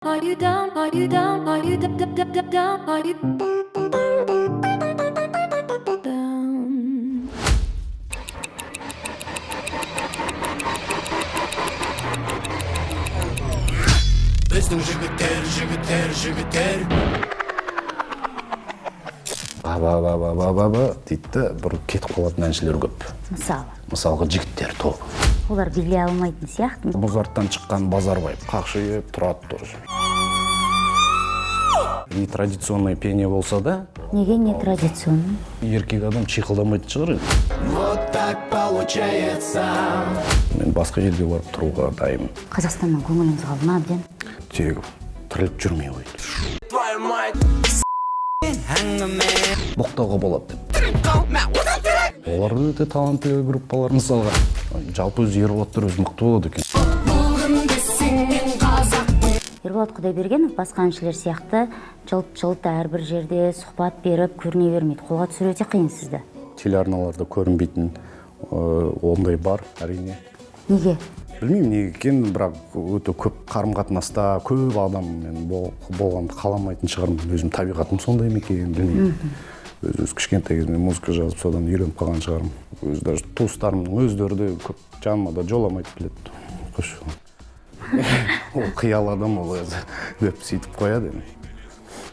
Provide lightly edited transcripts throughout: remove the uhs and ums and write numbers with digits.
Are you down? Are you down? Are you down? Are you down? Біздің жігіттер ба дейді бір кетіп қалатын әншілер көп. Мысалға жігіттер тобы. Олар билей алмайтын сияқты. Музарттан шыққан Базарбаев қақшиып тұрады тоже. Нетрадиционный пение болса да. Неге нетрадиционный? Еркек адам чиқылдамайтын шығар енді. Вот так получается. Мен басқа жерге барып тұруға дайым. Қазақстаннан көңіліңіз қалды ма әбден? Тегі тіріліп жүрмей қойды. Твою мать, Боқтауға болады деп. Олар өте талантты группалар мысалға. Жалпы өзі Ерболаттар өзі мықты болады екен. Ерболат Құдайбергенов басқа әншілер сияқты жылт әрбір жерде сұхбат беріп көріне бермейді. Қолға түсіру өте қиын сізді. Телеарналарда көрінбейтін ондай бар, әрине. Неге? Білмеймін неге екенін, бірақ өте көп қарым-қатынаста көп адаммен болғанды қаламайтын шығармын. Өзім табиғатым сондай ма екенін білмеймін. Өз кішкентай кезімде музыка жазып содан үйреніп қалған шығармын. Өз даже туыстарымның өздері де көп жаныма да жоламайды біледі. Қош. Ол қиял адам ол өзі деп сөйтіп қояды.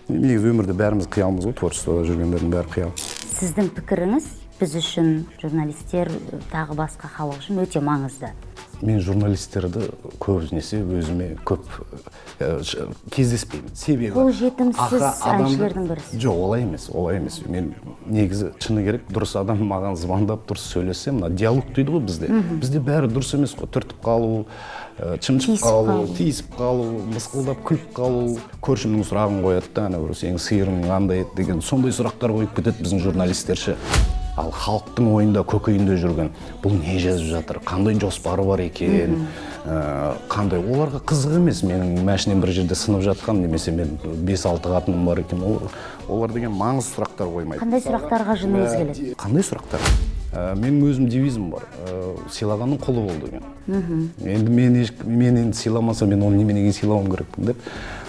Негізі өмірде бәріміз қиялмыз ғой, творчествода жүргендердің бәрі қиял. Сіздің пікіріңіз біз үшін, журналистер, тағы басқа халық үшін өте маңызды. Мен журналистерді көбінесе өзіме көп кездеспеймін. Себебі Қол жетімсіз әншілердің бірісі. Жоқ, олай емес. Мен негізі шыны керек, дұрыс адам маған звондап дұрыс сөйлесе, мына диалог дейді ғой бізде. Бізде бәрі дұрыс емес қой, түртіп қалу, чымшып қалу, тиісіп қалу, мысқылдап күліп қалу, көршімнің сұрағын қояды да, ана бір сенің сиырың қандай еді деген сондай сұрақтар қойып кетеді біздің журналистерше. Ал халықтың ойында, көкейінде жүрген, бұл не жазып жатыр, қандай жоспары бар екен, қандай, оларға қызық емес. Менің мәшінен бір жерде сынып жатқан, немесе мен 5-6 қатыным бар екен, олар деген маңызды сұрақтар қоймайды. Қандай сұрақтарға жыныңыз келеді? Қандай сұрақтар? Менің өзім девизім бар, сыйлағанның құлы бол деген. Енді мен енді сыйламаса, мен оны неменеге сыйлауым керекпін деп,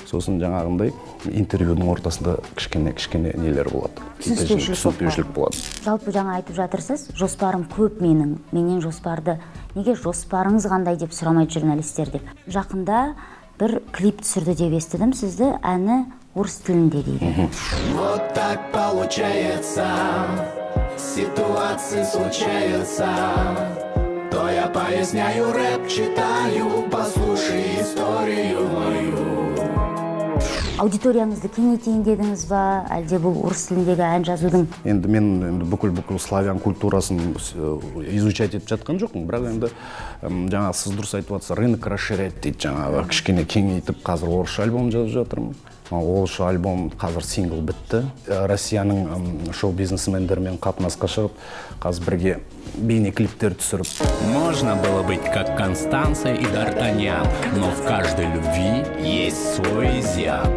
сосын жаңағындай интервьюдің ортасында кішкене нелер болады. Түсінбеушілік болады. Жалпы жаңа айтып жатырсыз, жоспарым көп менен жоспарды. Неге жоспарыңыз қандай деп сұрамайды журналистер деп. Жақында бір клип түсірді деп естідім сізді, әні орыс тілінде дейді. Вот так получается, ситуации случаются. То я поясняю, рэп читаю, послушай историю мою. Аудиторияңызды кеңейтейін дедіңіз ба, әлде бұл орыс тіліндегі ән жазудың? Енді мен бүкіл славян культурасын изучать етіп жатқан жоқпын, бірақ енді жаңа сіз дұрыс айтып жатсыз, рынок расширяет дейді, жаңағы кішкене кеңейтіп қазір орысша альбом жазып жатырмын. Орысша альбом қазір сингл бітті. Россияның шоу-бизнесмендермен қатынасқа шығып, қазір бірге бейнеклиптер түсіріп. Можно было быть как Констанция и Д'Артаньян, но в каждой любви есть свой изъян.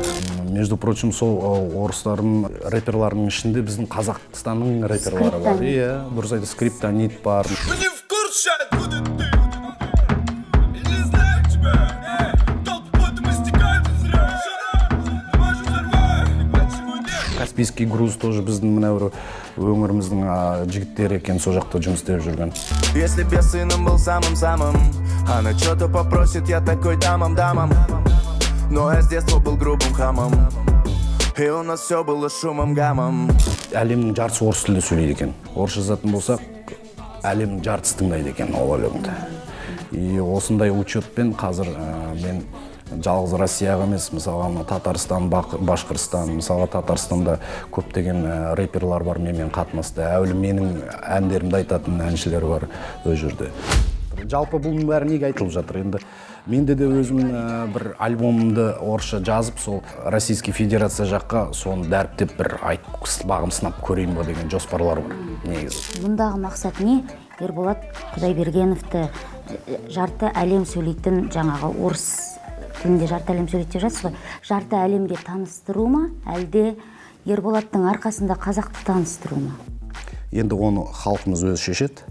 Между прочим, сол орыстардың рэперларының ішінде біздің Қазақстанның рэперлары бар. Иә, дұрыс айтты, Скриптонит бар. Не в курсе, откуда ты? Каспийский груз тоже біздің мына өңіріміздің жігіттері екен, сол жақта жұмыс істеп жүрген. Если б я сыном был самым-самым, она что-то попросит, я такой дамам. Но я с детства был грубым хамом, и у нас все было шумом, гамом. Әлемнің жартысы орыс тілде сөйлейді екен. Орысша жазатын болсақ, әлемнің жартысы тыңдайды екен ол өлеңді. И осындай учетпен қазір мен жалғыз Россияға емес, мысалға Татарстан, Башқұртстан, мысалға Татарстанда көптеген рэперлар бар менімен қатынасты. Әуелі менің әндерімді айтатын әншілер бар өз жерде. Жалпы бұл бәрі неге айтылып жатыр? Енді менде де өзім бір альбомымды орысша жазып, сол Российский Федерация жаққа соны дәріптеп бір бағым сынап көрейін ба деген жоспарлар бар негізі. Бұндағы мақсат не? Ерболат Құдайбергеновті жарты әлем сөйлейтін жаңағы орыс тілінде жарты әлем сөйлейді деп жатсыз ғой. Жарты әлемге таныстыру ма, әлде Ерболаттың арқасында қазақты таныстыру ма? Енді оны халқымыз өзі шешеді.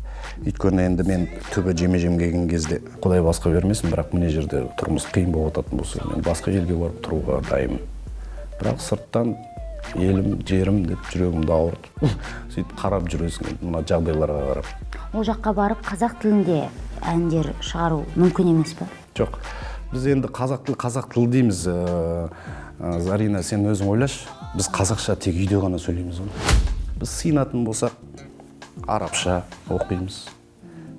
Өйткені енді мен түбі жеме-жем келген кезде Құдай басқа бермесін, бірақ мына жерде тұрмыс қиын болып жататын болса, мен басқа жерге барып тұруға дайынмын. Бірақ сырттан елім, жерім деп жүрегімді ауыртып, сөйтіп қарап жүресің мына жағдайларға қарап. Ол жаққа барып қазақ тілінде әндер шығару мүмкін емес пе? Жоқ. Біз енді қазақ тіл дейміз. Зарина, сен өзің ойлашы. Біз қазақша тек үйде ғана сөйлейміз ғой. Біз сыйынатын болсақ, арабша оқимыз.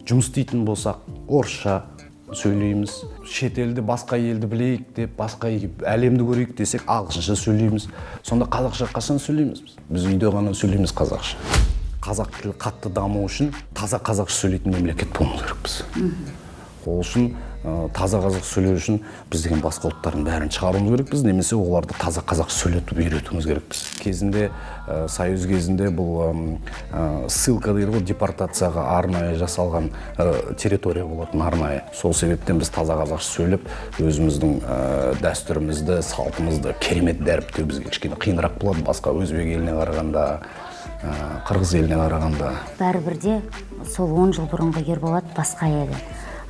Жұмыс істейтін болсақ, орысша сөйлейміз. Шетелді, басқа елді білейік деп, басқа әлемді көрейік десек, ағылшынша сөйлейміз. Сонда қазақша қашан сөйлейміз? Біз үйде ғана сөйлейміз қазақша. Қазақ тілі қатты даму үшін таза қазақша сөйлейтін мемлекет болуымыз керекпіз. Ол үшін таза қазақ сөйлеу үшін біз деген басқа ұлттардың бәрін шығаруымыз керекпіз, немесе оларды таза қазақша сөйлетіп үйретуіміз керекпіз. Кезінде Союз кезінде бұл ссылка дейді ғой, депортацияға арнайы жасалған территория болатын арнайы. Сол себептен біз таза қазақша сөйлеп, өзіміздің дәстүрімізді, салтымызды керемет дәріптеу бізге кішкене қиынырақ болады, басқа өзбек еліне қарағанда, қырғыз еліне қарағанда. Бәрібірде сол 10 жыл бұрынғы Ерболат басқа еді.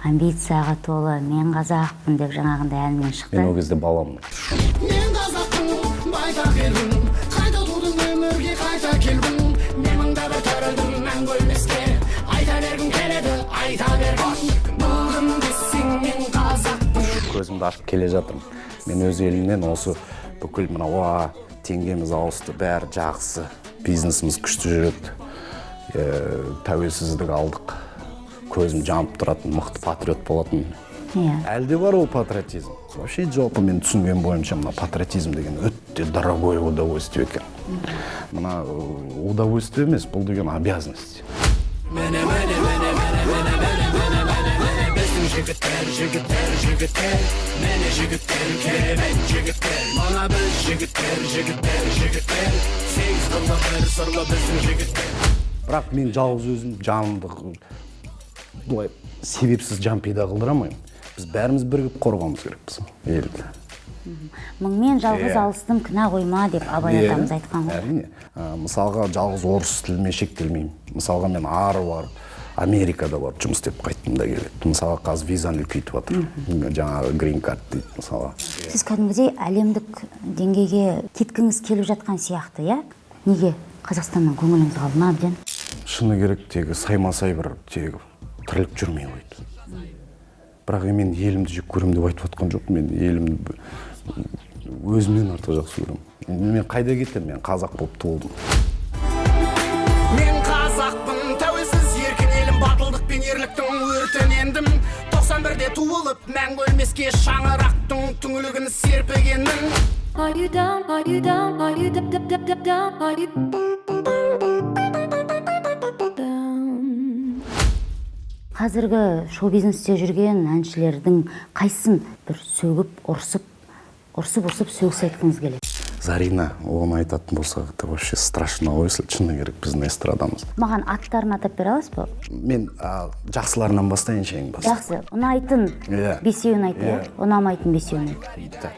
Амбицияға толы, мен қазақпын деп жаңағындай әнмен шықты. Мен ол кезде баламын. Мен қазақпын, байтақ елмін, қайта тудым өмірге қайта келдім. Мен мыңда бір төрілдім, мәңгі өлмеске, айта бергім келеді, айта бергім. Болдым десең мен қазақпын. Көзімді ашып келе жатырмын. Мен өз елімнен осы бүкіл мына теңгеміз ауысты, бәрі жақсы, бизнесіміз күшті жүреді, тәуелсіздік алдық. Көзім жанып тұратын, мықты патриот болатын. Әлде бар ол патриотизм. Вообще жалпы мен түсінген бойымша мына патриотизм деген өте дорогое удовольствие екен. Мына удовольствие емес, бұл деген обязанность. Бірақ мен жалғыз өзім жанымды бұлай себепсіз жан пида қылдыра алмаймын. Біз бәріміз бірігіп қорғауымыз керекпіз елді. Мыңмен жалғыз алыстым, кінә қойма деп Абай атамыз айтқан ғой. Әрине. Мысалға жалғыз орыс тіліме шектелмеймін. Мысалға мен ары барып, Америкада барып жұмыс істеп қайттым да келеді. Мысалға қазір визаны үлкейтіп жатыр. Жаңағы green card дейді мысалға. Сіз кәдімгідей әлемдік деңгейге кеткіңіз келіп жатқан сияқты, иә? Неге Қазақстаннан көңіліңіз қалды ма әбден? Шыны керек, тегі саймасай бір тегі тірлік жүрмей қойды. Бірақ мен елімді жек көремін деп айтып жатқан жоқ. Мен елімді өзімнен артық жақсы көремін. Мен қайда кетем? Мен қазақ болып туылдым. Мен қазақпын, тәуелсіз еркін елім, батылдық пен ерліктің өртенендім. 91-де туылып, мәңгі өлмеске шаңырақтың түңілігін серпігенмін. Are you down? Are you down? Are you down? Are you down? Қазіргі шоу-бизнесте жүрген әншілердің қайсын бір сөгіп, ұрсып сөгіс айтқыңыз келеді? Зарина, оны айтатын болсақ, это вообще страшно ойсыл, шыны керек, біздің эстрадамыз. Маған аттарын атап бере аласыз ба? Мен жақсыларынан бастайыншы ең басты. Жақсы, ұнайтын бесеуін айтты, ұнамайтын бесеуін айтты.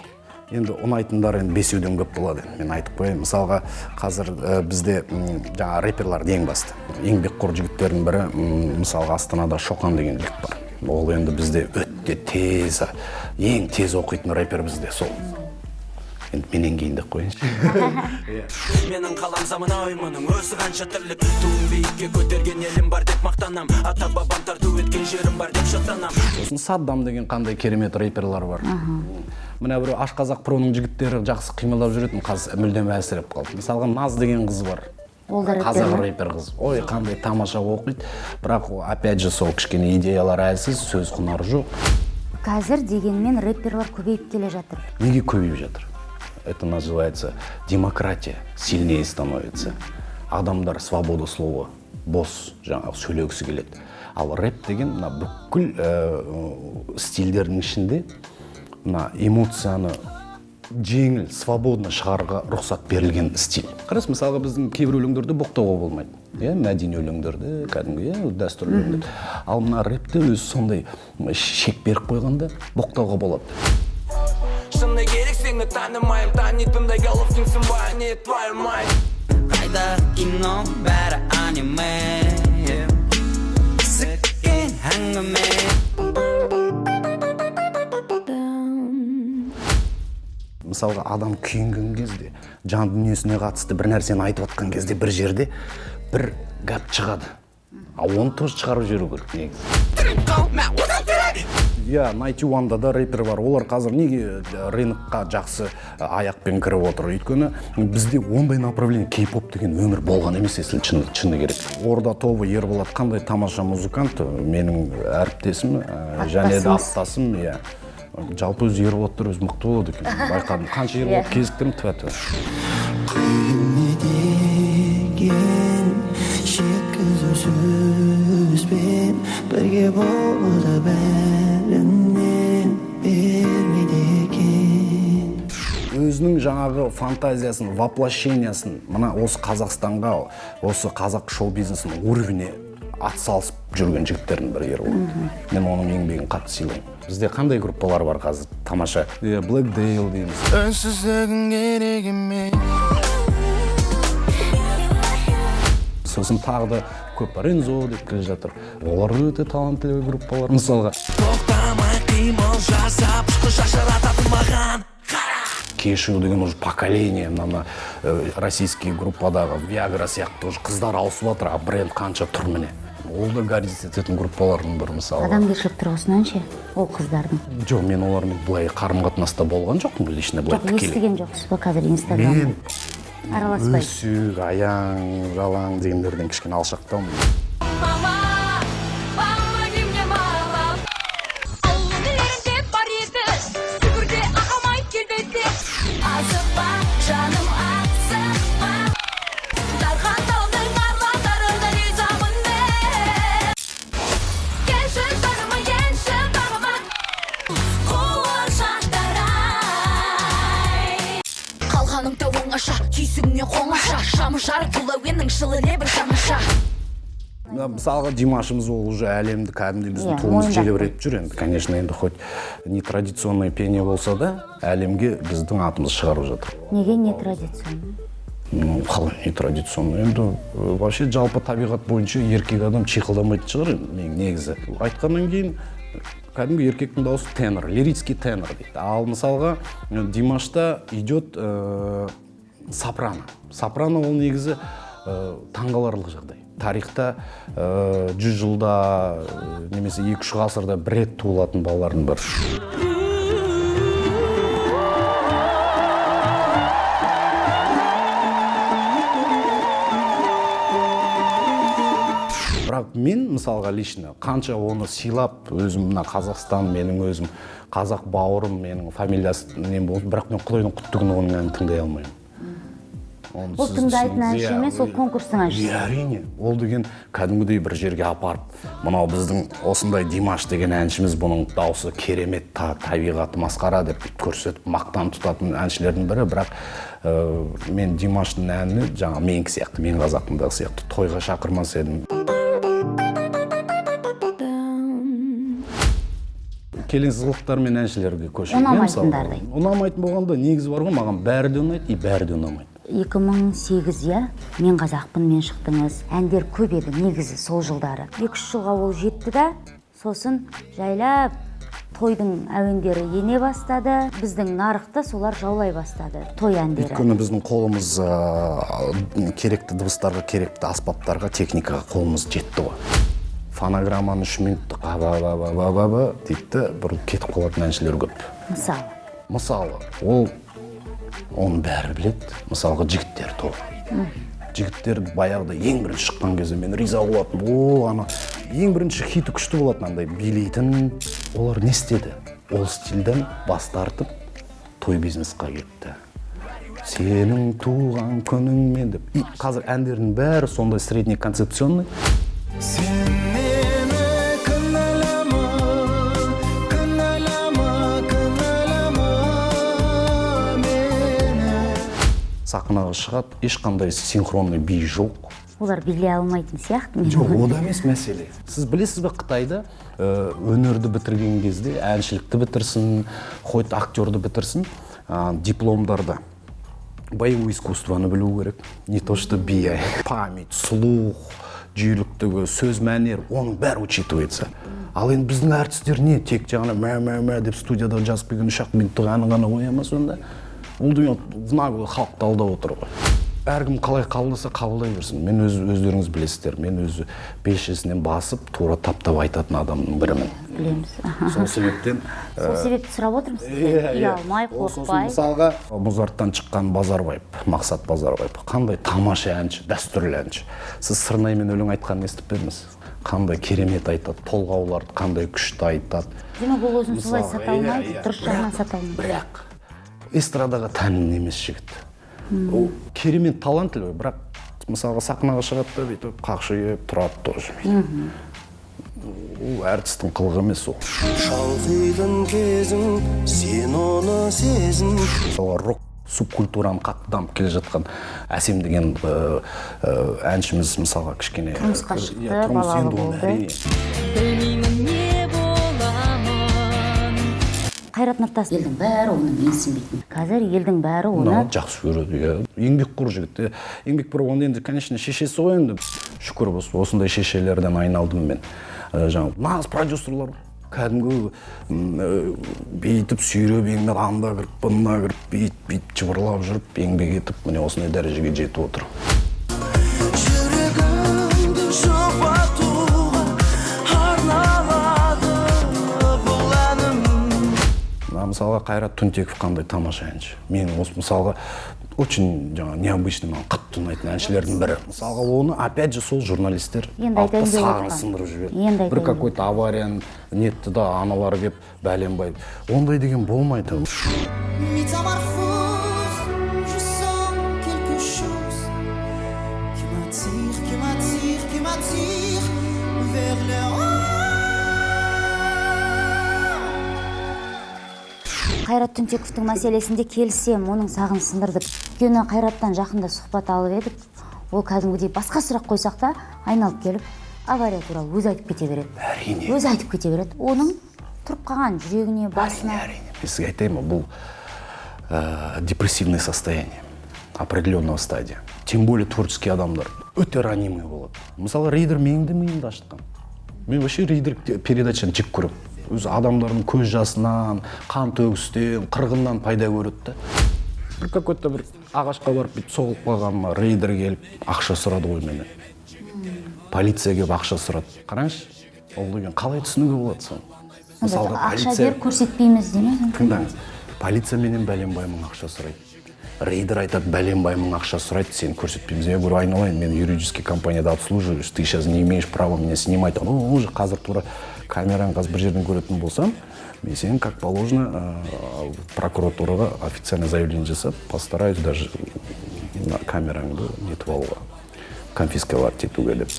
Енді ұнайтындар енді бесеуден көп болады. Мен айтып қояйын. Мысалға, қазір бізде жаңа рэперлар ең басты. Еңбекқор жігіттердің бірі, мысалға Астанада Шоқан деген жігіт бар. Ол енді бізде өте тез, ең тез оқитын рэпер бізде сол. Енді менен кейін деп қойыншы. Менің қалам заманауи, мұның өзі қанша тірлік. Туын биікке көтерген елім бар деп мақтанам. Ата бабам тарту еткен жерім бар деп шаттанам. Сосын Саддам деген қандай керемет рэперлар бар. Мына бір Ашқазақ проның жігіттері жақсы қимылдап жүретін, қазір мүлдем әлсіреп қалды. Мысалға Наз деген қыз бар. Қазақ рэпер қыз. Ой, қандай тамаша оқиды. Бірақ опять же сол кішкене идеялар әлсіз, сөз құнары жоқ. Қазір дегенмен рэперлар көбейіп келе жатыр. Неге көбейіп жатыр? Это называется демократия, сильнее становится. Адамдар свобода слова, бос жаңағы сөйлегісі келеді. Ал рэп деген бүкіл стильдердің ішінде эмоцияны жеңіл, свободно шығарға рұқсат берілген стиль. Қарас, мысалға біздің кейбір өлеңдерді боқтауға болмайды. Мәдени өлеңдерді, кәдімгі дәстүр өлеңдерді. Ал мына рэпте өзі сондай шек беріп қойғанда боқтауға болады. Шыны керек сені танымайым, танитындай головкинсің ба, не твою мать. Қайда кино, бәрі аниме. әңгіме. Мысалға адам күйінген кезде, жан дүниесіне қатысты бір нәрсені айтып отқан кезде бір жерде бір гәп шығады. Оны тоже шығарып жіберу керек негізі. Иә, 91-да да рэпер бар. Олар қазір неге рынокқа жақсы аяқпен кіріп отыр? Өйткені бізде ондай направление кей-поп деген өмір болған емес, если шыны керек. Орда тобы Ерболат қандай тамаша музыкант, менің әріптесім және де аттасым, иә. Жалпы өзі Ерболаттар өзі мықты болады екен. Байқадым, қанша Ерболат кезіктірім тәті. Құйымны деген шеккізу сөзбен бірге болды бәрінен бермейді екен. Өзінің жаңағы фантазиясын, воплощениясын, мына осы Қазақстанға, осы қазақ шоу-бизнесінің уровіне атсалысып жүрген жігіттердің бірі Ерболат. Мен оның еңбегін қатты сыйлаймын. Бізде қандай группалар бар қазір? Тамаша. Black Dale дейміз. Үнсіздігің керек емес. Сосын тағы да көп бар. Enzo деп келе жатыр. Олар өте талантты группалар. Мысалға Тоқтамай қимыл жасап, шашырататын маған. Кешу деген уже поколение, мына российский группадағы Viagra сияқты уже қыздар ауысып жатыр, а бренд қанша тұр міне. Ол да гордиться ететін группалардың бір мысалы. Адамгершілік тұрғысынан ше, ол қыздардың. Жоқ, мен олармен былай қарым-қатынаста болған жоқпын, лично былай Жоқ, естіген жоқсыз ба қазір Инстаграмда? Мен Араласпай. өсек, аяң, жалаң дегендерден кішкене алшақтамын. Мама, помоги мне, мама. Аллылерінде бар еді, сүгірде ағамай келбетте. Азықпа, жаным асықпа. Дархандалдың армандарына ризамын мен. Келші жаныма, енші бағыма. Қуыршақтар-ай. Қалғаныңды оңаша, түйсігіңе қоңаша. Шамы жарық бұл әуеннің жылы лебір жаңаша. Мысалға Димашымыз ол уже әлемді кәдімгідей біздің Иә, туымызды мойындап желбіретіп жүр енді. Конечно, енді хоть нетрадиционный пение болса да, әлемге біздің атымызды шығарып жатыр. Неге не традиционный? Ну, қалай нетрадиционный? Енді вообще жалпы табиғат бойынша еркек адам чиқылдамайтын шығар мен негізі. Айтқаннан кейін кәдімгі еркектің дауысы тенор, лирический тенор дейді. Ал мысалға Димашта идет сопрано. Сопрано ол негізі таңғаларлық жағдай. Тарихта 100 жылда немесе 2-3 ғасырда бір рет туылатын балалардың бірі. Бірақ мен мысалға лично қанша оны сыйлап, өзім мына Қазақстан, менің өзім қазақ бауырым, менің фамилиясы нем болды, бірақ мен Құдайдың құтты күні оның әнін тыңдай алмаймын. Ол тыңдайтын әнші емес, ол конкурстың әншісі. Иә, әрине. Ол деген кәдімгідей бір жерге апарып, мынау біздің осындай Димаш деген әншіміз, бұның дауысы керемет, табиғаты масқара деп көрсетіп, мақтан тұтатын әншілердің бірі, бірақ мен Димаштың әнін жаңа менікі сияқты, мен қазақтымдағы сияқты тойға шақырмас едім. Келеңсіз қылықтармен әншілерге көшеді. Ұнамайтындарды. Ұнамайтын болғанда негізі бар ғой, маған бәрі де ұнайды, бәрі де ұнамайды. 2008 иә, мен қазақпын, мен шықтыңыз. Әндер көп еді негізі сол жылдары. 2-3 жылға ол жетті да, сосын жайлап тойдың әуендері ене бастады. Біздің нарықты солар жаулай бастады, той әндері. Өйткені біздің қолымыз керекті дыбыстарға, керекті аспаптарға, техникаға қолымыз жетті ғой. Фонограмманы 3 минутты ба-ба-ба-ба-ба дейді, бұрылып кетіп қалатын әншілер көп. Мысалы, ол оны бәрі біледі. Мысалға жігіттер тобы. Жігіттер баяғыда ең бірінші шыққан кезде мен риза болатынмын. О, ана ең бірінші хиті күшті болатын, андай билейтін. Олар не істеді? Ол стильден бас тартып той бизнесқа кетті. Сенің туған күніңмен деп. И қазір әндердің бәрі сондай средний концепционный. Сахнаға шығады, ешқандай синхронный би жоқ. Олар билей алмайтын сияқты. Жоқ, ода емес мәселе. Сіз білесіз бе, Қытайда өнерді бітірген кезде әншілікті бітірсін, хоть актерді бітірсін, дипломдарда боевое искусствоны білу керек. Не то что би, память, слух, жүйріктігі, сөз мәнер, оның бәрі учитывается. Ал енді біздің әртістер не? Тек жаңағы мә деп студияда жазып келген 3 минуттық әні ғана қоя ма сонда? Ол деген в наглую халықты алдап отыр ғой. Әркім қалай қабылдаса қабылдай берсін. Мен өздеріңіз білесіздер. Мен өзі пешесінен басып, тура таптап айтатын адамның бірімін. Білеміз. Сол себептен Сол себепті сұрап отырмыз сізден. Ұялмай, қорықпай. Мысалға, Музарттан шыққан Базарбаев, Мақсат Базарбаев. Қандай тамаша әнші, дәстүрлі әнші. Сіз Сырнаймен өлең айтқанын естіп пе едіңіз? Қандай керемет айтады, толғауларды қандай күшті айтады. Демек ол өзін солай сата алмайды, дұрыс жағынан сата алмайды. Бірақ эстрадаға тәнін емес жігіт. Ол керемет талантлы, бірақ мысалға сахнаға шығады да бүйтіп қақшиып тұрады тоже. Ол әртістің қылығы емес ол. шалқитын кезің сен оны сезін Мысалға рок субкультураны қатты дамып келе жатқан Әсем деген әншіміз мысалға кішкене Тұрмысқа шықты, тұрмыс балалы енді оны болды. әрине. Қайрат Нұртас елдің бәрі оны менсінбейтін. Қазір елдің бәрі оны Жақсы көреді, иә. Еңбекқор жігіт. Еңбекқор оны енді, конечно, шешесі ғой енді. Шүкір болсын, осындай шешелерден айналдым мен. Жаңағы нағыз продюсерлар. Кәдімгі бейтіп, сүйреп, еңбек анда кіріп, бұнына кіріп, бейт жыбырлап жүріп, еңбек етіп, міне осындай дәрежеге жетіп отыр. жүрегімді жұбатуға арналады бұл әнім Мысалға Қайрат Түнтеков қандай тамаша әнші. Менің осы мысалға очень необычный, маған қатты ұнайтын әншілердің бірі. Мысалға оны опять же сол журналистер алтта сағын сындырып жіберді. Бір какой-то аварияны нетті да аналары кеп бәленбай. Ондай деген болмайды. Métamorphose, je sens quelque chose qui m'attire vers le haut. Қайрат Түнтековтың мәселесінде келісем, оның сағын сындырдық. Өйткені Қайраттан жақында сұхбат алып едік. Ол кәдімгідей басқа сұрақ қойсақ та, айналып келіп, авария туралы өзі айтып кете береді. Әрине. Өзі айтып кете береді. Оның тұрып қалған жүрегіне, басына. Әрине. Мен сізге айтайын ба, бұл депрессивное состояние определенного стадия. Тем более творческий адамдар өте ранимый болады. Мысалы, рейдер менің де миымды ашытқан. Мен вообще рейдер передачаны жек көремін. Өзі адамдардың көз жасынан, қан төгістен, қырғыннан пайда көреді. Бір какой-то бір ағашқа барып бүйтіп соғылып қалғаныма рейдер келіп ақша сұрады ғой менен. Полиция келіп ақша сұрады. Қараңызшы, ол деген қалай түсінуге болады соны? Мысалға Ақша бер көрсетпейміз демесің. Тыңдаңыз, полиция менен бәленбай мың ақша сұрайды. Рейдер айтады, бәленбай мың ақша сұрайды, сені көрсетпейміз. Я говорю, айналайын, мен юридический компанияда обслуживаюсь, ты сейчас не имеешь права меня снимать. Уже қазір тура камераң қазір бір жерден көретін болсам, мен сені как положено прокуратураға официально заявление жасап, постараюсь даже камераңды нетіп алуға, конфисковать етуге деп.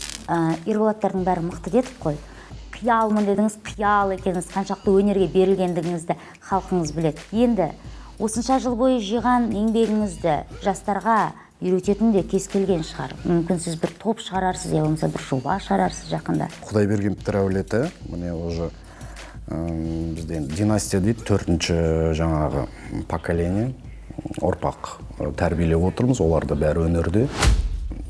Ерболаттардың бәрі мықты дедік қой. Қиялмын дедіңіз, қиял екеніңіз, қаншақты өнерге берілгендігіңізді халқыңыз біледі. Енді осынша жыл бойы жиған еңбегіңізді жастарға үйрететін де кез келген шығар. Мүмкін сіз бір топ шығарарсыз, я болмаса бір жоба шығарарсыз жақында. Құдайбергеновтер әулеті, міне уже бізде династия дейді, 4-ші жаңағы поколение, ұрпақ тәрбиелеп отырмыз, оларды бәрі өнерде.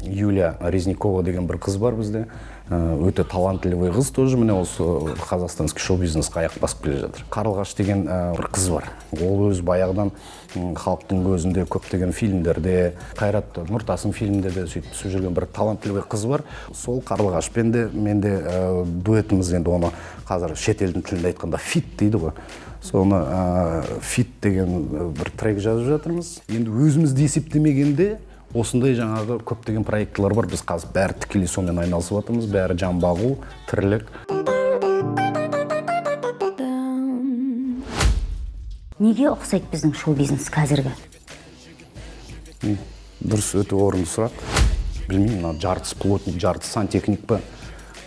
Юлия Резникова деген бір қыз бар бізде. Өте талантливый қыз тоже, міне осы қазақстанский шоу-бизнесқа аяқ басып келе жатыр. Қарлығаш деген бір қыз бар. Ол өз баяғыдан халықтың көзінде көптеген фильмдерде, Қайрат Нұртастың фильмдерде сөйтіп түсіп жүрген бір талантливый қыз бар. Сол Қарлығашпен де менде дуэтіміз, енді оны қазір шетелдің тілінде айтқанда фит дейді ғой. Соны фит деген бір трек жазып жатырмыз. Енді өзімізді есептемегенде осындай жаңағы көптеген проектлар бар. Біз қазір бәрі тікелей сонымен айналысып жатырмыз. Бәрі жан бағу, тірлік. Неге ұқсайды біздің шоу-бизнес қазіргі? Дұрыс, өте орынды сұрақ. Білмеймін, жартысы плотник, жартысы сантехник па.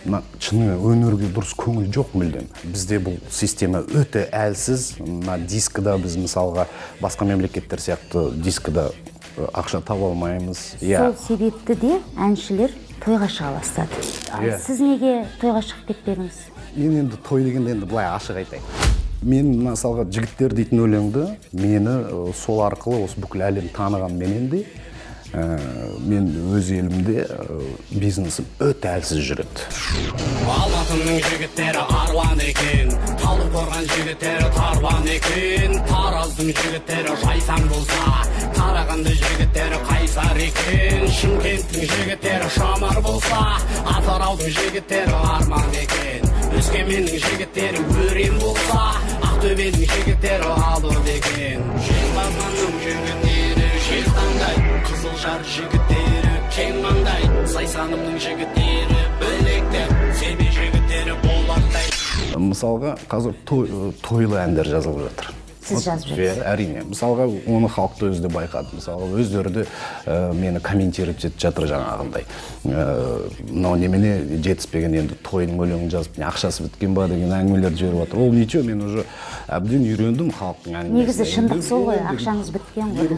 Шынымен өнерге дұрыс көңіл жоқ мүлдем. Бізде бұл система өте әлсіз. Дискіда біз мысалға басқа мемлекеттер сияқты дискіда ақша таба алмаймыз. Сол себепті де әншілер тойға шыға бастады. Сіз неге тойға шығып кетпедіңіз? Мен енді той дегенде енді былай ашық айтайын. Мен мысалға жігіттер дейтін өлеңді мені сол арқылы осы бүкіл әлем таныған менен де мен өз елімде бизнесім өте әлсіз жүреді. Алматының жігіттері арлан екен, Талдықорған жігіттері тарлан екен, Тараздың жігіттері жайсаң болса, Қарағанды жігіттері қайсар екен, Шымкенттің жігіттері шамар болса, Атыраудың жігіттері арман екен, Өскеменнің жігіттері өрен болса, Ақтөбенің жігіттері алып екен. Жезқазғанның жігіттері желтаңдай, Қызылжар жігіттері кең маңдай, Зайсанымның жігіттері бөлектер, Семей жігіттері болардай. Мысалға қазір тойлы әндер жазылып жатыр. Сіз жазып жүрсіз? Әрине. Мысалға оны халықты өзі байқады. Мысалға өздері де мені комментировать етіп жатыр жаңағындай. Мынау немене жетіспеген енді тойдың өлеңін жазып, ақшасы біткен ба деген әңгімелерді жіберіп жатыр. Ол ничего, мен уже әбден үйрендім халықтың әңгімесіне. Негізі шындық сол ғой, ақшаңыз біткен ғой.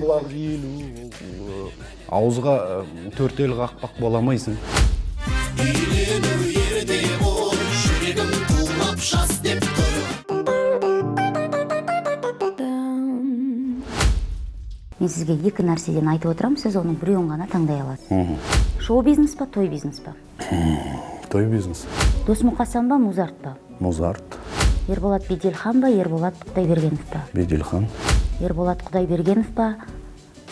Ауызға 4 ел қақпақ бола алмайсың. жүрегім тулап жас деп тұр. Мен сізге екі нәрседен айтып отырамын, сіз оның біреуін ғана таңдай аласыз. Шоу бизнес па, той бизнес па? Той бизнес. Досмұқасан ба, Музарт па? Музарт. Ерболат Беделхан ба, Ерболат Құдайбергенов па? Беделхан. Ерболат Құдайбергенов па,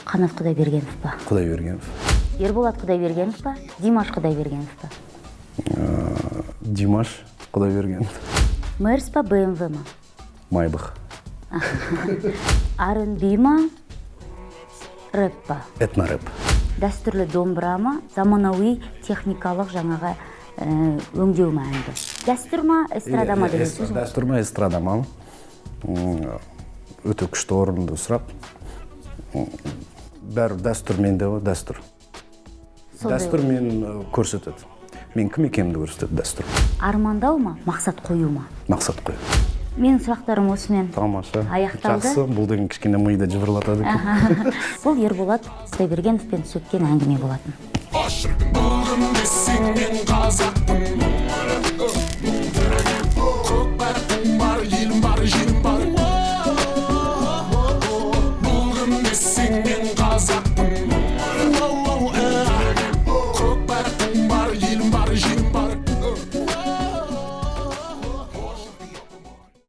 Қанат Құдайбергенов па? Құдайбергенов. Ерболат Құдайбергенов па, Димаш Құдайбергенов па? Димаш Құдайбергенов. Мерс па, БМВ ма? Майбах. R&B ма, рэп па? Этнорэп. Дәстүрлі домбыра ма, заманауи техникалық жаңағы өңдеу ма әнді? Дәстүр ма, эстрада ма деген сөз? Дәстүр ма, эстрада ма? Өте күшті орынды сұрақ. Бәрі дәстүр менде ғой, дәстүр. Дәстүр мен көрсетеді. Мен кім екенімді көрсетеді дәстүр. Армандау ма, мақсат қою ма? Мақсат қою. Менің сұрақтарым осымен Тамаша. аяқталды. Жақсы, бұл деген кішкене миды жыбырлатады екен. Бұл Ерболат Құдайбергеновпен сөткен әңгіме болатын. Ашырдың болдым десең мен